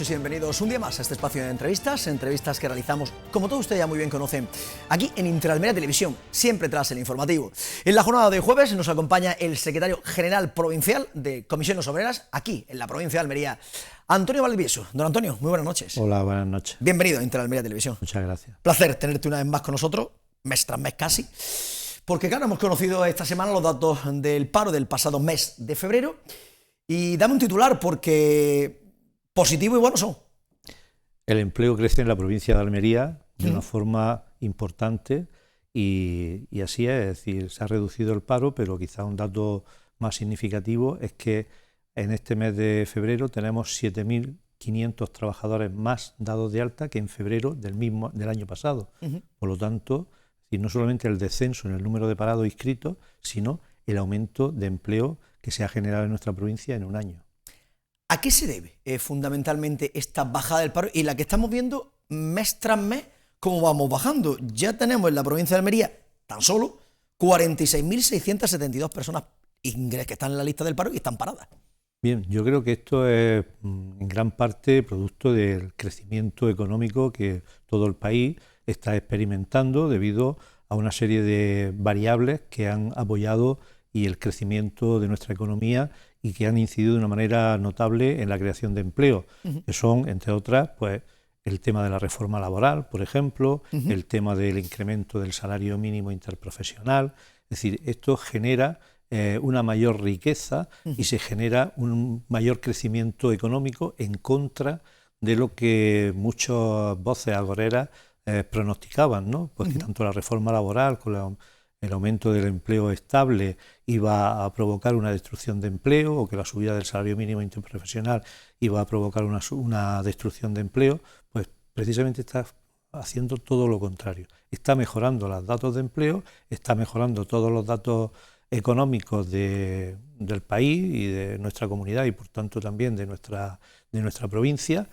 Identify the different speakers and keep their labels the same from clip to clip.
Speaker 1: noches y bienvenidos un día más a este espacio de entrevistas que realizamos, como todos ustedes ya muy bien conocen, aquí en Interalmería Televisión, siempre tras el informativo. En la jornada de jueves nos acompaña el secretario general provincial de Comisiones Obreras, aquí en la provincia de Almería, Antonio Valdivieso. Don Antonio, muy buenas noches.
Speaker 2: Hola, buenas noches.
Speaker 1: Bienvenido a Interalmería Televisión.
Speaker 2: Muchas gracias.
Speaker 1: Placer tenerte una vez más con nosotros, mes tras mes casi, porque claro, hemos conocido esta semana los datos del paro del pasado mes de febrero y dame un titular porque positivo y bueno son.
Speaker 2: El empleo crece en la provincia de Almería de una forma importante y así es decir, se ha reducido el paro, pero quizá un dato más significativo es que en este mes de febrero tenemos 7.500 trabajadores más dados de alta que en febrero del año pasado. Por lo tanto, no solamente el descenso en el número de parados inscritos, sino el aumento de empleo que se ha generado en nuestra provincia en un año.
Speaker 1: ¿A qué se debe fundamentalmente esta bajada del paro y la que estamos viendo mes tras mes cómo vamos bajando? Ya tenemos en la provincia de Almería tan solo 46.672 personas que están en la lista del paro y están paradas.
Speaker 2: Bien, yo creo que esto es en gran parte producto del crecimiento económico que todo el país está experimentando debido a una serie de variables que han apoyado y el crecimiento de nuestra economía y que han incidido de una manera notable en la creación de empleo, que son, entre otras, pues el tema de la reforma laboral, por ejemplo, el tema del incremento del salario mínimo interprofesional. Es decir, esto genera una mayor riqueza y se genera un mayor crecimiento económico en contra de lo que muchas voces agoreras pronosticaban, ¿no? Pues que tanto la reforma laboral con el aumento del empleo estable iba a provocar una destrucción de empleo o que la subida del salario mínimo interprofesional iba a provocar una destrucción de empleo, pues precisamente está haciendo todo lo contrario. Está mejorando los datos de empleo, está mejorando todos los datos económicos del país y de nuestra comunidad y por tanto también de nuestra provincia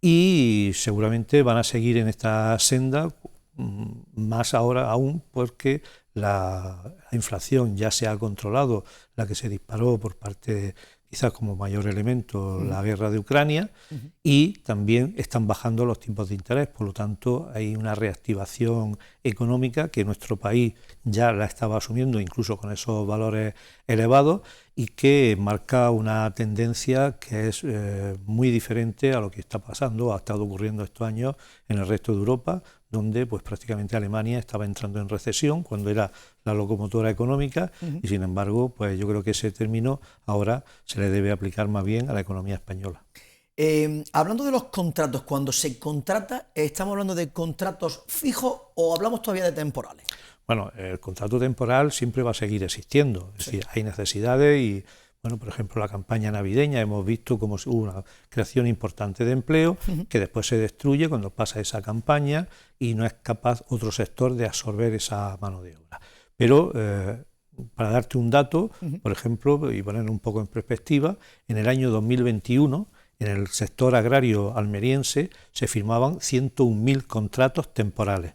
Speaker 2: y seguramente van a seguir en esta senda más ahora aún porque la inflación ya se ha controlado, la que se disparó por parte de, quizás como mayor elemento, la guerra de Ucrania, y también están bajando los tipos de interés, por lo tanto hay una reactivación económica que nuestro país ya la estaba asumiendo incluso con esos valores elevados y que marca una tendencia que es muy diferente a lo que está pasando, ha estado ocurriendo estos años en el resto de Europa, donde pues prácticamente Alemania estaba entrando en recesión cuando era la locomotora económica y sin embargo pues yo creo que ese término ahora se le debe aplicar más bien a la economía española.
Speaker 1: Hablando de los contratos, cuando se contrata, ¿estamos hablando de contratos fijos o hablamos todavía de temporales?
Speaker 2: Bueno, el contrato temporal siempre va a seguir existiendo, es decir, hay necesidades y bueno, por ejemplo, la campaña navideña hemos visto cómo hubo una creación importante de empleo que después se destruye cuando pasa esa campaña y no es capaz otro sector de absorber esa mano de obra. Pero para darte un dato, por ejemplo, y poner un poco en perspectiva, en el año 2021 en el sector agrario almeriense se firmaban 101.000 contratos temporales.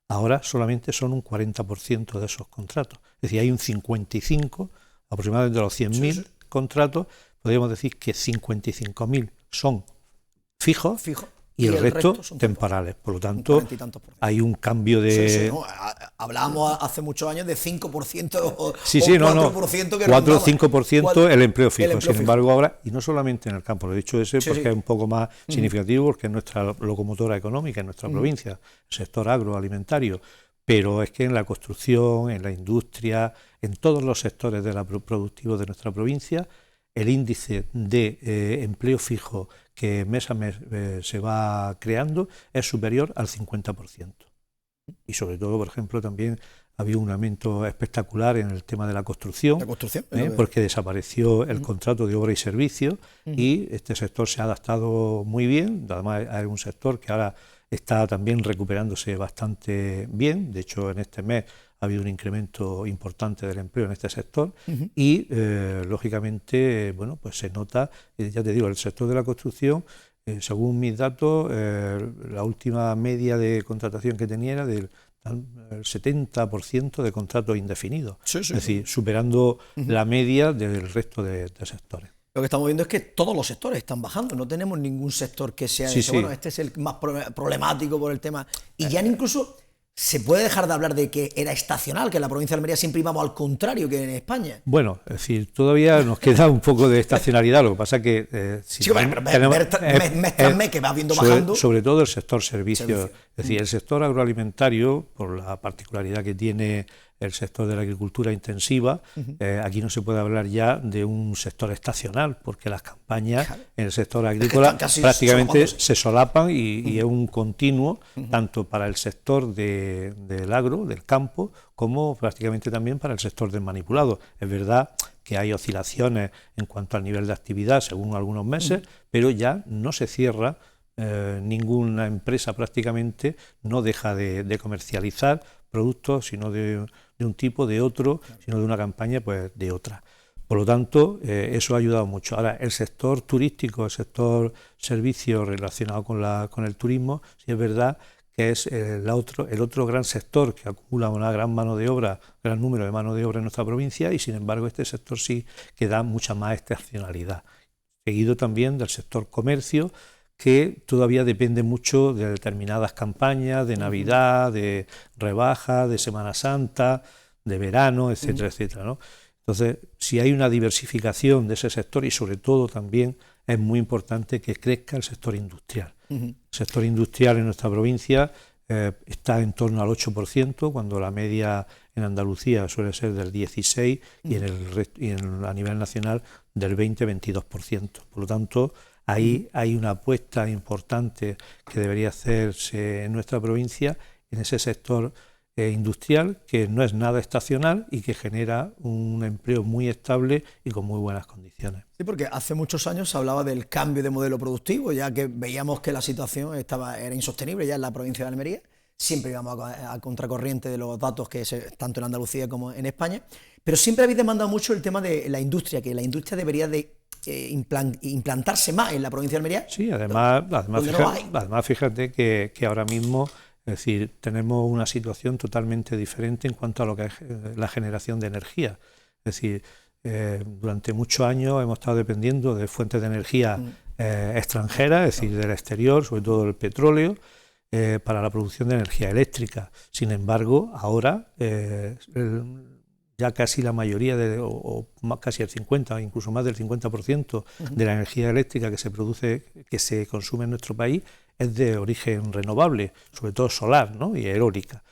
Speaker 2: Ahora solamente son un 40% de esos contratos. Es decir, hay un 55%, aproximadamente de los 100.000 contratos, podríamos decir que 55.000 son fijos y el resto son temporales. Por lo tanto, hay un cambio de...
Speaker 1: ¿no? Hablábamos hace muchos años de 5% o
Speaker 2: 4%.
Speaker 1: Que
Speaker 2: 4 o 5% el empleo fijo. Sin embargo, ahora, y no solamente en el campo, lo he dicho ese porque es un poco más significativo, porque es nuestra locomotora económica en nuestra provincia, el sector agroalimentario, pero es que en la construcción, en la industria, en todos los sectores productivos de nuestra provincia, el índice de empleo fijo que mes a mes se va creando es superior al 50%. Y sobre todo, por ejemplo, también ha habido un aumento espectacular en el tema de la construcción, porque desapareció el contrato de obra y servicio y este sector se ha adaptado muy bien. Además, es un sector que ahora está también recuperándose bastante bien. De hecho, en este mes ha habido un incremento importante del empleo en este sector y, lógicamente, bueno, pues se nota, ya te digo, el sector de la construcción, según mis datos, la última media de contratación que tenía era del 70% de contratos indefinidos, es decir, superando la media del resto de sectores.
Speaker 1: Lo que estamos viendo es que todos los sectores están bajando, no tenemos ningún sector que sea,
Speaker 2: Sí, sí.
Speaker 1: bueno, este es el más problemático por el tema. Y ya incluso se puede dejar de hablar de que era estacional, que en la provincia de Almería siempre íbamos al contrario que en España.
Speaker 2: Bueno, es decir, todavía nos queda un poco de estacionalidad, lo que pasa es que...
Speaker 1: sí, pero mes tras mes que va viendo bajando.
Speaker 2: Sobre todo el sector servicios, es decir, el sector agroalimentario, por la particularidad que tiene el sector de la agricultura intensiva, aquí no se puede hablar ya de un sector estacional, porque las campañas en el sector agrícola prácticamente se solapan y es un continuo, tanto para el sector del agro, del campo, como prácticamente también para el sector del manipulado. Es verdad que hay oscilaciones en cuanto al nivel de actividad según algunos meses, pero ya no se cierra. Ninguna empresa prácticamente no deja de comercializar productos, sino de un tipo, de otro, sino de una campaña, pues de otra. Por lo tanto, eso ha ayudado mucho. Ahora, el sector turístico, el sector servicios relacionado con el turismo, sí es verdad que es el otro gran sector que acumula una gran mano de obra, gran número de mano de obra en nuestra provincia, y sin embargo este sector sí que da mucha más estacionalidad. Seguido también del sector comercio, que todavía depende mucho de determinadas campañas, de Navidad, de rebajas, de Semana Santa, de verano, etcétera, etcétera, ¿no? Entonces, si hay una diversificación de ese sector y sobre todo también es muy importante que crezca el sector industrial. El sector industrial en nuestra provincia está en torno al 8%, cuando la media en Andalucía suele ser del 16% y a nivel nacional del 20-22%. Por lo tanto, ahí hay una apuesta importante que debería hacerse en nuestra provincia, en ese sector industrial, que no es nada estacional y que genera un empleo muy estable y con muy buenas condiciones.
Speaker 1: Sí, porque hace muchos años se hablaba del cambio de modelo productivo, ya que veíamos que la situación era insostenible ya en la provincia de Almería. Siempre íbamos a contracorriente de los datos que tanto en Andalucía como en España, pero siempre habéis demandado mucho el tema de la industria, que la industria debería de implantarse más en la provincia de Almería.
Speaker 2: Sí, además fíjate que ahora mismo, es decir, tenemos una situación totalmente diferente en cuanto a lo que es la generación de energía. Es decir, durante muchos años hemos estado dependiendo de fuentes de energía extranjeras, es decir, del exterior, sobre todo el petróleo, para la producción de energía eléctrica. Sin embargo, ahora ya casi la mayoría, casi el 50%, incluso más del 50% de la energía eléctrica que se produce, que se consume en nuestro país, es de origen renovable, sobre todo solar, ¿no? Y eólica.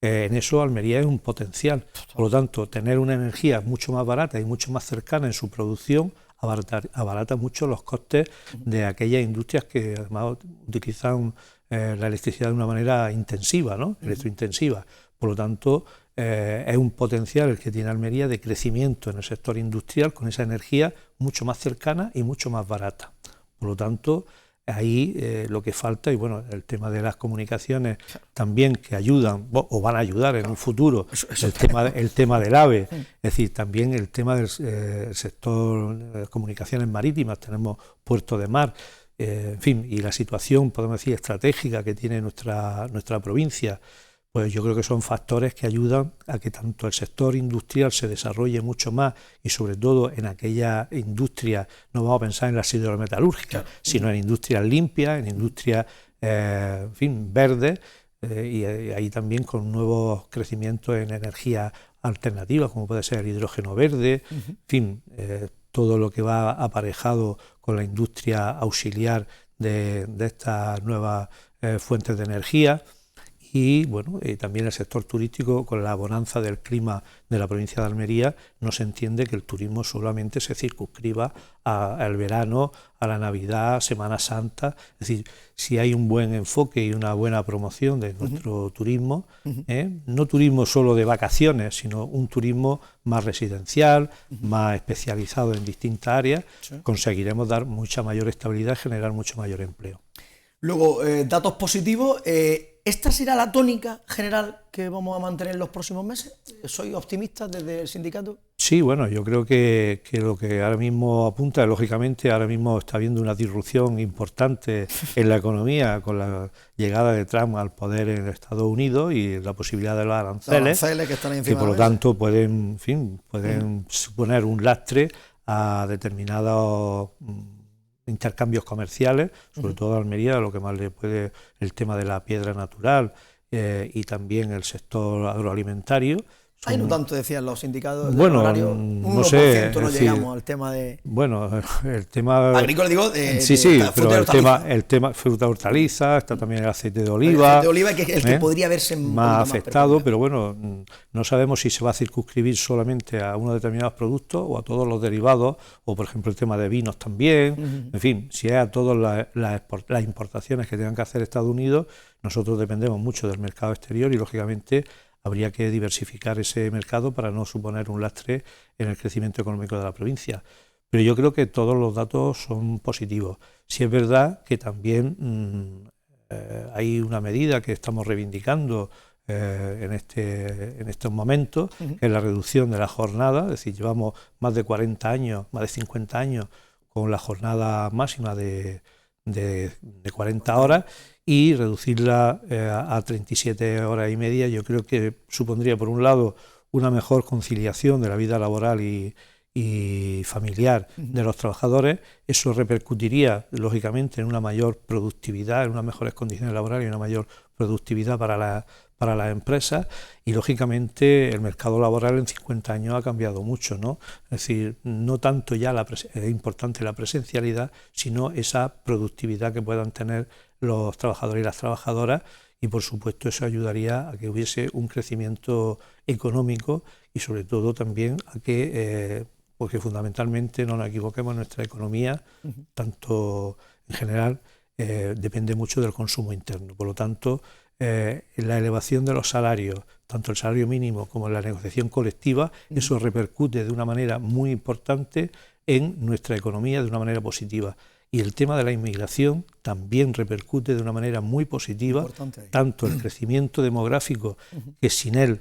Speaker 2: En eso Almería es un potencial. Por lo tanto, tener una energía mucho más barata y mucho más cercana en su producción abarata mucho los costes de aquellas industrias que además utilizan la electricidad de una manera intensiva, ¿no? Electrointensiva. Por lo tanto, es un potencial el que tiene Almería de crecimiento en el sector industrial con esa energía mucho más cercana y mucho más barata. Por lo tanto, ahí lo que falta, y bueno, el tema de las comunicaciones también, que ayudan o van a ayudar en un futuro, el tema del AVE, es decir, también el tema del sector de comunicaciones marítimas, tenemos puerto de mar, en fin, y la situación, podemos decir, estratégica que tiene nuestra provincia, pues yo creo que son factores que ayudan a que tanto el sector industrial se desarrolle mucho más y sobre todo en aquella industria, no vamos a pensar en las hidrometalúrgicas, sino en industrias limpias, en industrias, en fin, verdes, y ahí también con nuevos crecimientos en energías alternativas, como puede ser el hidrógeno verde, en fin, todo lo que va aparejado con la industria auxiliar de estas nuevas fuentes de energía. Y bueno, también el sector turístico, con la bonanza del clima de la provincia de Almería, no se entiende que el turismo solamente se circunscriba al verano, a la Navidad, Semana Santa. Es decir, si hay un buen enfoque y una buena promoción de nuestro turismo, no turismo solo de vacaciones, sino un turismo más residencial, más especializado en distintas áreas, conseguiremos dar mucha mayor estabilidad y generar mucho mayor empleo.
Speaker 1: Luego, datos positivos. ¿Esta será la tónica general que vamos a mantener en los próximos meses? ¿Soy optimista desde el sindicato?
Speaker 2: Sí, bueno, yo creo que lo que ahora mismo apunta, lógicamente, ahora mismo está habiendo una disrupción importante en la economía con la llegada de Trump al poder en Estados Unidos y la posibilidad de los aranceles
Speaker 1: que están ahí encima
Speaker 2: que por lo tanto pueden suponer un lastre a determinados intercambios comerciales, sobre todo Almería, lo que más le puede el tema de la piedra natural y también el sector agroalimentario.
Speaker 1: Ahí no tanto decían los sindicatos
Speaker 2: bueno,
Speaker 1: horario, un
Speaker 2: no
Speaker 1: 1%
Speaker 2: sé,
Speaker 1: no
Speaker 2: decir,
Speaker 1: llegamos al tema de...
Speaker 2: Bueno, el tema...
Speaker 1: agrícola, digo,
Speaker 2: sí, pero el tema fruta hortaliza, está también el aceite de oliva.
Speaker 1: El aceite de oliva que es el que podría verse
Speaker 2: más afectado, pero bueno, no sabemos si se va a circunscribir solamente a unos determinados productos o a todos los derivados, o por ejemplo el tema de vinos también, en fin, si es a todas las importaciones que tengan que hacer Estados Unidos, nosotros dependemos mucho del mercado exterior y lógicamente habría que diversificar ese mercado para no suponer un lastre en el crecimiento económico de la provincia. Pero yo creo que todos los datos son positivos. Sí es verdad que también hay una medida que estamos reivindicando en estos momentos, que es la reducción de la jornada, es decir, llevamos más de 40 años, más de 50 años con la jornada máxima de 40 horas, y reducirla a 37 horas y media, yo creo que supondría, por un lado, una mejor conciliación de la vida laboral y familiar de los trabajadores. Eso repercutiría, lógicamente, en una mayor productividad, en unas mejores condiciones laborales y una mayor productividad para las empresas, y lógicamente el mercado laboral en 50 años ha cambiado mucho, ¿no? Es decir, no tanto ya es importante la presencialidad, sino esa productividad que puedan tener los trabajadores y las trabajadoras, y por supuesto eso ayudaría a que hubiese un crecimiento económico y sobre todo también a que, porque fundamentalmente, no nos equivoquemos, nuestra economía, tanto en general, depende mucho del consumo interno. Por lo tanto, la elevación de los salarios, tanto el salario mínimo como la negociación colectiva, eso repercute de una manera muy importante en nuestra economía de una manera positiva. Y el tema de la inmigración también repercute de una manera muy positiva, tanto el crecimiento demográfico, que sin él,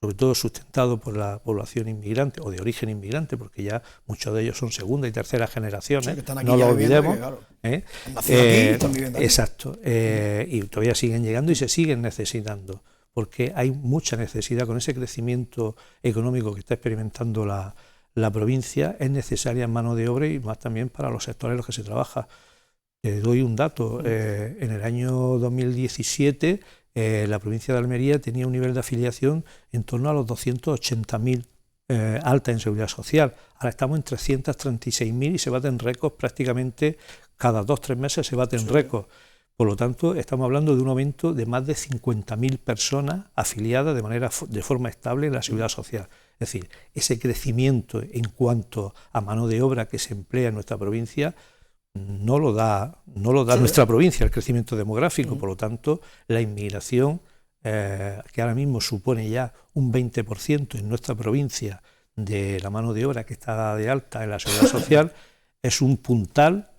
Speaker 2: sobre todo sustentado por la población inmigrante o de origen inmigrante, porque ya muchos de ellos son segunda y tercera generaciones, sí, no lo olvidemos. Exacto, y todavía siguen llegando y se siguen necesitando, porque hay mucha necesidad con ese crecimiento económico que está experimentando la provincia. Es necesaria mano de obra y más también para los sectores en los que se trabaja. Te doy un dato, en el año 2017 la provincia de Almería tenía un nivel de afiliación en torno a los 280.000 altas en seguridad social. Ahora estamos en 336.000 y se baten récords prácticamente cada 2-3 meses, se baten récords. Por lo tanto, estamos hablando de un aumento de más de 50.000 personas afiliadas de forma estable en la seguridad social. Es decir, ese crecimiento en cuanto a mano de obra que se emplea en nuestra provincia no lo da nuestra provincia, el crecimiento demográfico. Por lo tanto, la inmigración, que ahora mismo supone ya un 20% en nuestra provincia de la mano de obra que está de alta en la seguridad social, es un puntal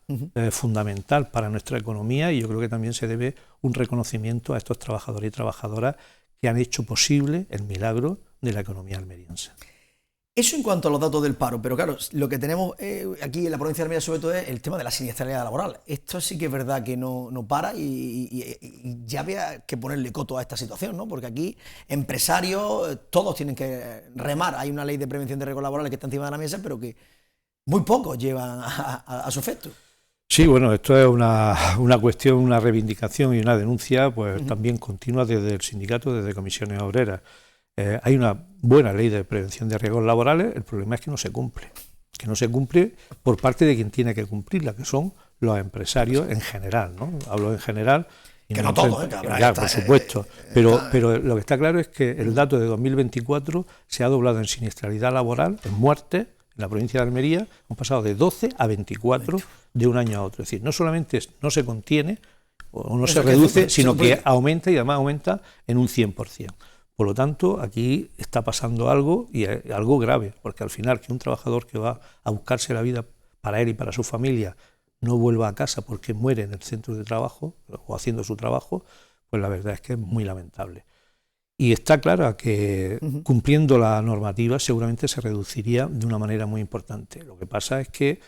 Speaker 2: fundamental para nuestra economía, y yo creo que también se debe un reconocimiento a estos trabajadores y trabajadoras que han hecho posible el milagro de la economía almeriense.
Speaker 1: Eso en cuanto a los datos del paro, pero claro, lo que tenemos aquí en la provincia de Almería sobre todo es el tema de la siniestralidad laboral. Esto sí que es verdad que no para y ya había que ponerle coto a esta situación, ¿no? Porque aquí empresarios, todos tienen que remar. Hay una ley de prevención de riesgos laborales que está encima de la mesa, pero que muy pocos llevan a su efecto.
Speaker 2: Sí, bueno, esto es una cuestión, una reivindicación y una denuncia pues también continua desde el sindicato, desde Comisiones Obreras. Hay una buena ley de prevención de riesgos laborales, el problema es que no se cumple por parte de quien tiene que cumplirla, que son los empresarios en general, ¿no? Hablo en general. Y
Speaker 1: que no todos,
Speaker 2: ya, por supuesto, pero lo que está claro es que el dato de 2024 se ha doblado en siniestralidad laboral, en muertes, en la provincia de Almería, hemos pasado de 12 a 24 de un año a otro. Es decir, no solamente no se contiene o no se reduce, sino que aumenta, y además aumenta en un 100%. Por lo tanto, aquí está pasando algo, y algo grave, porque al final que un trabajador que va a buscarse la vida para él y para su familia no vuelva a casa porque muere en el centro de trabajo o haciendo su trabajo, pues la verdad es que es muy lamentable. Y está claro que cumpliendo la normativa seguramente se reduciría de una manera muy importante. Lo que pasa es que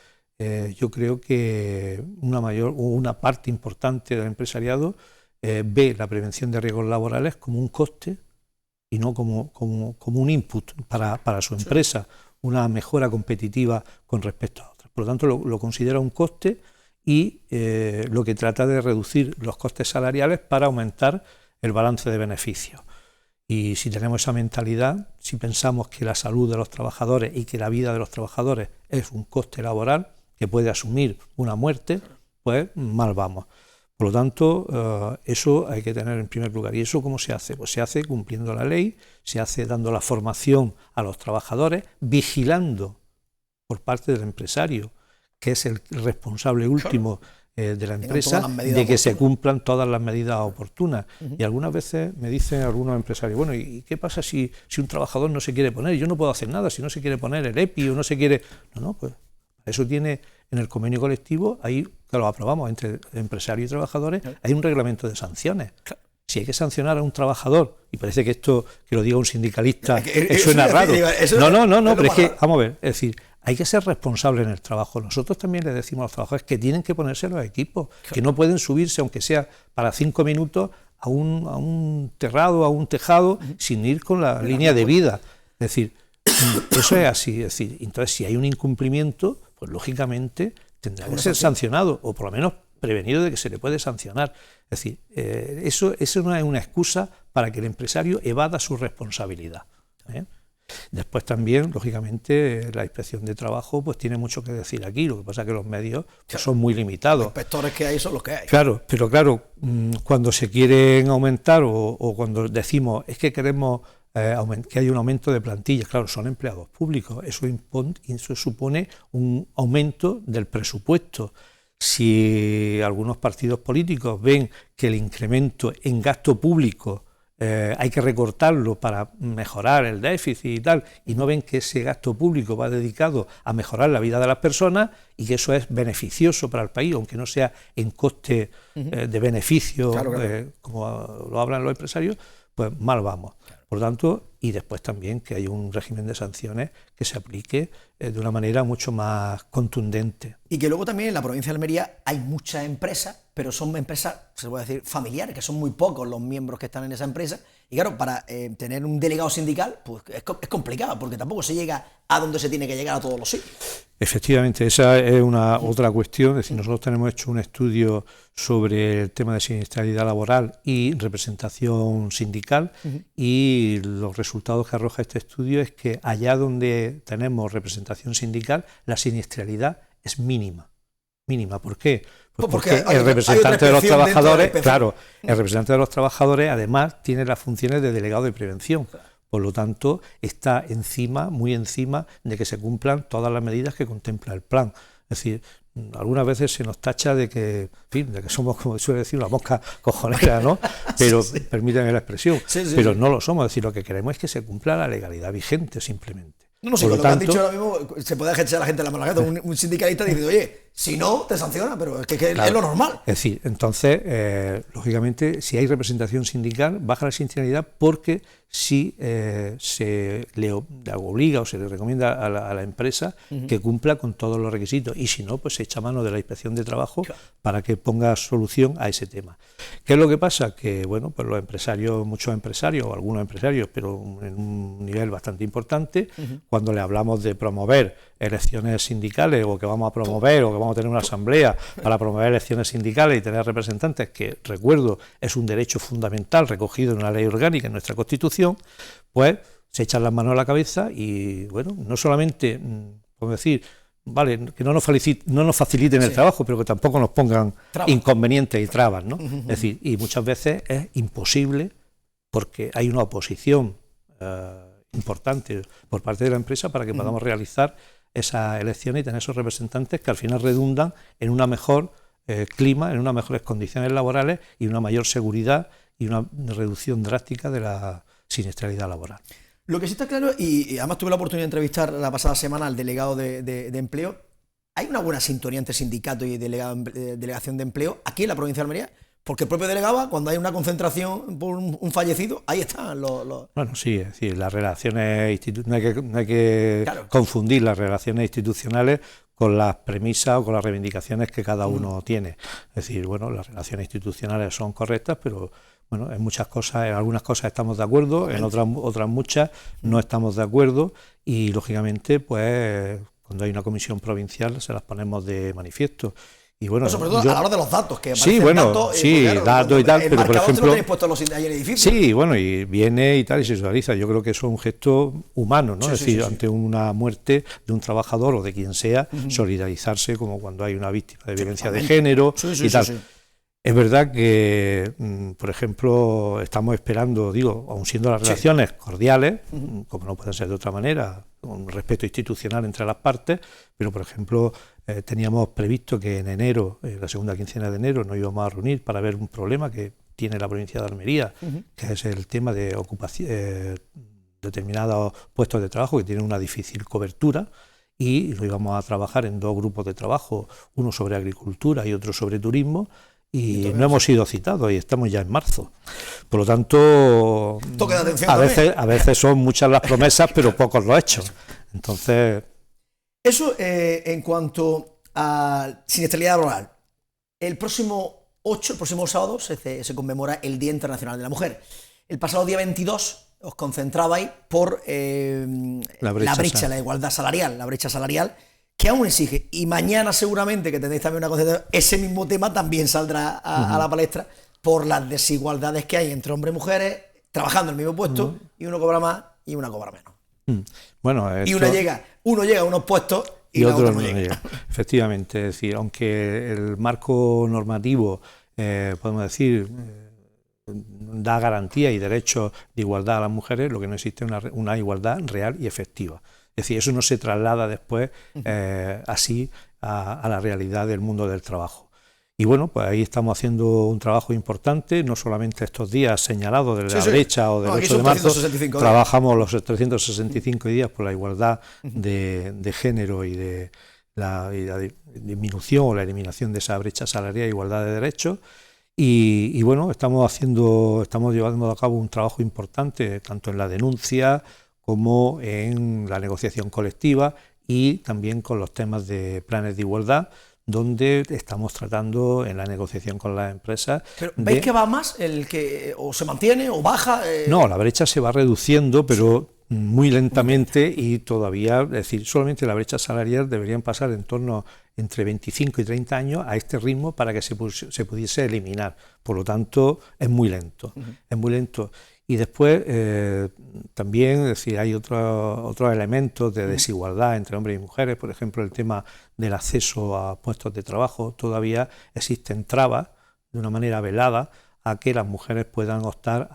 Speaker 2: yo creo que una parte importante del empresariado ve la prevención de riesgos laborales como un coste y no como un input para su empresa. una mejora competitiva con respecto a otras. Por lo tanto, lo considera un coste y lo que trata de reducir los costes salariales para aumentar el balance de beneficios. Y si tenemos esa mentalidad, si pensamos que la salud de los trabajadores y que la vida de los trabajadores es un coste laboral que puede asumir una muerte, pues mal vamos. Por lo tanto, eso hay que tener en primer lugar. ¿Y eso cómo se hace? Pues se hace cumpliendo la ley, se hace dando la formación a los trabajadores, vigilando por parte del empresario, que es el responsable último de la empresa, de que se cumplan todas las medidas oportunas. Y algunas veces me dicen algunos empresarios, bueno, ¿y qué pasa si un trabajador no se quiere poner? Yo no puedo hacer nada si no se quiere poner el EPI o no se quiere... No, pues eso tiene en el convenio colectivo, ahí que lo aprobamos entre empresarios y trabajadores, hay un reglamento de sanciones. Si hay que sancionar a un trabajador, y parece que esto, que lo diga un sindicalista, suena raro. No, pero es que, vamos a ver, es decir, hay que ser responsable en el trabajo. Nosotros también le decimos a los trabajadores que tienen que ponerse los equipos, que no pueden subirse, aunque sea para 5 minutos, a un terrado, a un tejado, sin ir con la línea de vida. Es decir, eso es así. Es decir, entonces, si hay un incumplimiento, pues lógicamente tendrá que ser sancionado, o por lo menos prevenido de que se le puede sancionar. Es decir, eso no es una excusa para que el empresario evada su responsabilidad. Después también, lógicamente, la inspección de trabajo pues tiene mucho que decir aquí. Lo que pasa es que los medios pues, son muy limitados. Los
Speaker 1: inspectores que hay son los que hay.
Speaker 2: Claro, pero claro, cuando se quieren aumentar o cuando decimos es que queremos que haya un aumento de plantillas, claro, son empleados públicos, eso supone un aumento del presupuesto. Si algunos partidos políticos ven que el incremento en gasto público hay que recortarlo para mejorar el déficit y tal, y no ven que ese gasto público va dedicado a mejorar la vida de las personas y que eso es beneficioso para el país, aunque no sea en coste de beneficio, como lo hablan los empresarios, pues mal vamos. Por lo tanto, y después también que hay un régimen de sanciones que se aplique de una manera mucho más contundente.
Speaker 1: Y que luego también en la provincia de Almería hay muchas empresas, pero son empresas, se puede decir, familiares, que son muy pocos los miembros que están en esa empresa. Y claro, para tener un delegado sindical, pues es complicado, porque tampoco se llega a donde se tiene que llegar a todos los sitios.
Speaker 2: Efectivamente, esa es otra cuestión. Es decir, nosotros tenemos hecho un estudio sobre el tema de siniestralidad laboral y representación sindical, y los resultados que arroja este estudio es que allá donde tenemos representación sindical, la siniestralidad es mínima. ¿Mínima? ¿Por qué? Pues porque el representante de los trabajadores, claro, el representante de los trabajadores además tiene las funciones de delegado de prevención. Por lo tanto, está muy encima de que se cumplan todas las medidas que contempla el plan. Es decir, algunas veces se nos tacha de que, en fin, de que somos, como suele decir, una mosca cojonera, ¿no? Pero permítanme la expresión, pero no lo somos. Es decir, lo que queremos es que se cumpla la legalidad vigente, simplemente.
Speaker 1: No sé, lo que han dicho ahora mismo, se puede echar a la gente la mano a la cabeza. Un sindicalista dice, oye, si no, te sanciona, pero es que claro, es lo normal.
Speaker 2: Es decir, entonces, lógicamente, si hay representación sindical, baja la sindicalidad porque si se le obliga o se le recomienda a la empresa que cumpla con todos los requisitos, y si no, pues se echa mano de la inspección de trabajo para que ponga solución a ese tema. ¿Qué es lo que pasa? Que, bueno, pues los empresarios, muchos empresarios, o algunos empresarios, pero en un nivel bastante importante, cuando le hablamos de promover elecciones sindicales, o que vamos a promover, o que vamos a tener una asamblea para promover elecciones sindicales y tener representantes, que, recuerdo, es un derecho fundamental recogido en una ley orgánica en nuestra Constitución, pues se echan las manos a la cabeza y, bueno, no solamente, podemos decir, vale, que no nos faciliten el trabajo, pero que tampoco nos pongan inconvenientes y trabas, ¿no? Es decir, y muchas veces es imposible porque hay una oposición importante por parte de la empresa para que podamos realizar esas elecciones y tener esos representantes que al final redundan en una mejor clima, en unas mejores condiciones laborales y una mayor seguridad y una reducción drástica de la siniestralidad laboral.
Speaker 1: Lo que sí está claro, y además tuve la oportunidad de entrevistar la pasada semana al delegado de empleo, ¿hay una buena sintonía entre sindicato y delegación de empleo aquí en la provincia de Almería? Porque el propio delegado, cuando hay una concentración por un fallecido, ahí están los...
Speaker 2: Bueno, sí, es decir, las relaciones no hay que confundir las relaciones institucionales con las premisas o con las reivindicaciones que cada uno tiene. Es decir, bueno, las relaciones institucionales son correctas, pero bueno, en muchas cosas, en algunas cosas estamos de acuerdo, en otras muchas no estamos de acuerdo y, lógicamente, pues cuando hay una comisión provincial se las ponemos de manifiesto. Y bueno,
Speaker 1: sobre todo a la hora de los datos, que
Speaker 2: sí, bueno, datos, sí, claro, datos y tal, pero por ejemplo,
Speaker 1: lo tenéis puesto ahí en el edificio.
Speaker 2: Sí, bueno, y viene y tal y se visualiza. Yo creo que eso es un gesto humano, ¿no?
Speaker 1: Sí,
Speaker 2: es decir,
Speaker 1: sí.
Speaker 2: ante una muerte de un trabajador o de quien sea, solidarizarse como cuando hay una víctima de violencia de género y tal. Sí. Es verdad que, por ejemplo, estamos esperando, digo, aun siendo las relaciones cordiales, como no pueden ser de otra manera, con respeto institucional entre las partes, pero, por ejemplo, teníamos previsto que en enero, la segunda quincena de enero, nos íbamos a reunir para ver un problema que tiene la provincia de Almería, que es el tema de ocupación, determinados puestos de trabajo que tienen una difícil cobertura, y lo íbamos a trabajar en 2 grupos de trabajo, uno sobre agricultura y otro sobre turismo, y no hemos sido citados y estamos ya en marzo. Por lo tanto, a veces son muchas las promesas, pero pocos los hechos. Entonces...
Speaker 1: Eso en cuanto a siniestralidad laboral. El próximo sábado se conmemora el Día Internacional de la Mujer. El pasado día 22 os concentrabais por la igualdad salarial, la brecha salarial, que aún exige, y mañana seguramente que tendréis también una concentración, ese mismo tema también saldrá a la palestra por las desigualdades que hay entre hombres y mujeres trabajando en el mismo puesto, y uno cobra más y una cobra menos.
Speaker 2: Bueno, esto...
Speaker 1: Y uno llega a unos puestos y otro no llega.
Speaker 2: Efectivamente, es decir, aunque el marco normativo, podemos decir, da garantía y derechos de igualdad a las mujeres, lo que no existe es una igualdad real y efectiva. Es decir, eso no se traslada después así a la realidad del mundo del trabajo. Y bueno, pues ahí estamos haciendo un trabajo importante, no solamente estos días señalados de la brecha o del 8 de marzo, trabajamos los 365 días por la igualdad de género y de la disminución o la eliminación de esa brecha salarial e igualdad de derechos. Y bueno, estamos llevando a cabo un trabajo importante, tanto en la denuncia como en la negociación colectiva y también con los temas de planes de igualdad, donde estamos tratando en la negociación con las empresas.
Speaker 1: ¿Pero veis que va más o se mantiene o baja?
Speaker 2: No, la brecha se va reduciendo, pero muy lentamente y todavía, es decir, solamente la brecha salarial deberían pasar en torno entre 25 y 30 años a este ritmo para que se pudiese eliminar. Por lo tanto, es muy lento, es muy lento. Y después también, es decir, hay otros elementos de desigualdad entre hombres y mujeres, por ejemplo, el tema del acceso a puestos de trabajo. Todavía existen trabas de una manera velada a que las mujeres puedan optar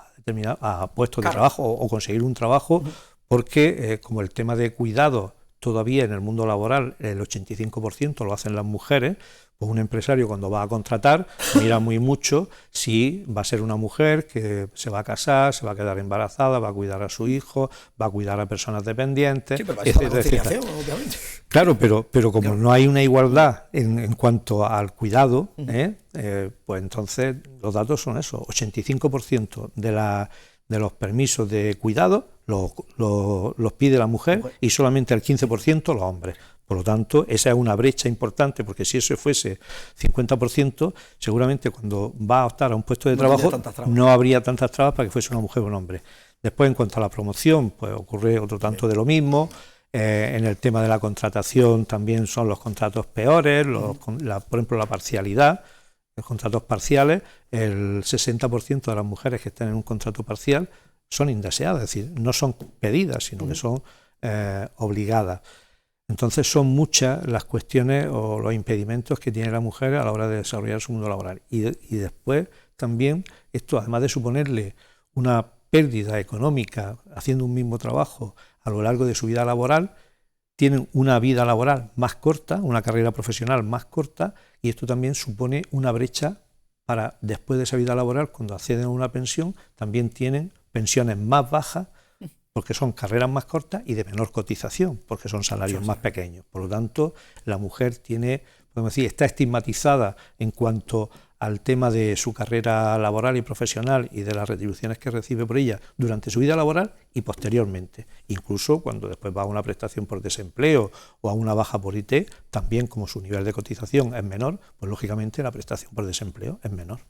Speaker 2: a puestos de trabajo o conseguir un trabajo, porque como el tema de cuidados todavía en el mundo laboral el 85% lo hacen las mujeres, pues un empresario cuando va a contratar mira muy mucho si va a ser una mujer que se va a casar, se va a quedar embarazada, va a cuidar a su hijo, va a cuidar a personas dependientes,
Speaker 1: etcétera.
Speaker 2: Claro, pero como no hay una igualdad en cuanto al cuidado, pues entonces los datos son eso, 85% de los permisos de cuidado los pide la mujer y solamente el 15% los hombres. Por lo tanto, esa es una brecha importante, porque si eso fuese 50%, seguramente cuando va a optar a un puesto de trabajo no habría tantas trabas para que fuese una mujer o un hombre. Después, en cuanto a la promoción, pues ocurre otro tanto de lo mismo. En el tema de la contratación también son los contratos peores, por ejemplo, la parcialidad, los contratos parciales, el 60% de las mujeres que están en un contrato parcial son indeseadas, es decir, no son pedidas, sino que son obligadas. Entonces son muchas las cuestiones o los impedimentos que tiene la mujer a la hora de desarrollar su mundo laboral. Y después también esto, además de suponerle una pérdida económica haciendo un mismo trabajo a lo largo de su vida laboral, tienen una vida laboral más corta, una carrera profesional más corta, y esto también supone una brecha para después de esa vida laboral, cuando acceden a una pensión, también tienen pensiones más bajas, porque son carreras más cortas y de menor cotización, porque son salarios más pequeños. Por lo tanto, la mujer podemos decir, está estigmatizada en cuanto al tema de su carrera laboral y profesional y de las retribuciones que recibe por ella durante su vida laboral y posteriormente. Incluso cuando después va a una prestación por desempleo o a una baja por IT, también como su nivel de cotización es menor, pues lógicamente la prestación por desempleo es menor.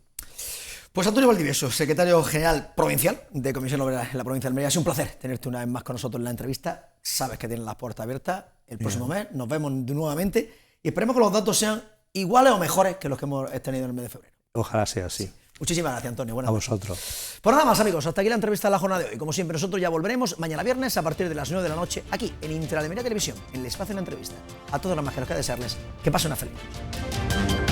Speaker 1: Pues Antonio Valdivieso, secretario general provincial de Comisión Obrera en la provincia de Almería. Ha sido un placer tenerte una vez más con nosotros en la entrevista. Sabes que tienes las puertas abiertas. El próximo mes nos vemos nuevamente y esperemos que los datos sean iguales o mejores que los que hemos tenido en el mes de febrero.
Speaker 2: Ojalá sea así.
Speaker 1: Muchísimas gracias, Antonio. Buenas noches.
Speaker 2: A vosotros.
Speaker 1: Pues nada más, amigos, hasta aquí la entrevista de la jornada de hoy. Como siempre, nosotros ya volveremos mañana viernes a partir de las 9 de la noche aquí en Inter Almería Televisión, en el espacio de la entrevista. A todos los más que nos queda desearles que pasen una feliz noche.